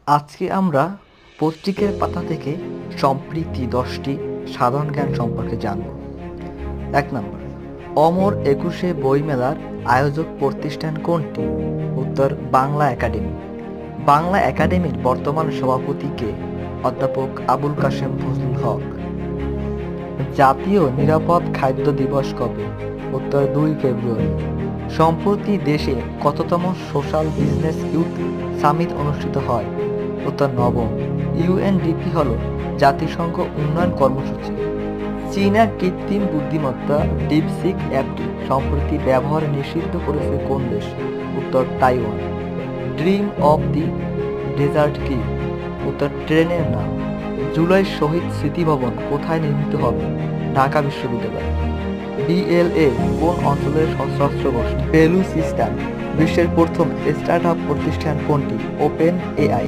আজকে আমরা পত্রিকার পাতা থেকে সম্প্রতি 10টি সাধারণ জ্ঞান সম্পর্কে জানব। 1 নম্বর, অমর 21 বইমেলার আয়োজক প্রতিষ্ঠান কোনটি? উত্তর, বাংলা একাডেমি। বাংলা একাডেমির বর্তমান সভাপতি কে? অধ্যাপক আবুল কাশেম ফজলুল হক। জাতীয় নিরাপদ খাদ্য দিবস কবে? উত্তর, 2 ফেব্রুয়ারি। সম্প্রতি দেশে কততম সোশ্যাল বিজনেস ইউথ সামিট অনুষ্ঠিত হয়? উত্তর, 9ম। ইউএনডিপি হল জাতিসংঘ উন্নয়ন কর্মসূচি। চীনা কৃত্রিম বুদ্ধিমত্তা ডিপসিক অ্যাপটি সম্প্রতি ব্যবহার নিষিদ্ধ করেছে কোন দেশ? উত্তর, Taiwan. Dream of the desert কি? উত্তর, ট্রেনের নাম। জুলাই শহীদ স্মৃতিভবন কোথায় নির্মিত হবে? ঢাকা বিশ্ববিদ্যালয়। বিএলএ কোন অঞ্চলের সশস্ত্র গোষ্ঠী? বেলুচিস্তান। বিশ্বের প্রথম স্টার্টআপ প্রতিষ্ঠান কোনটি? Open AI.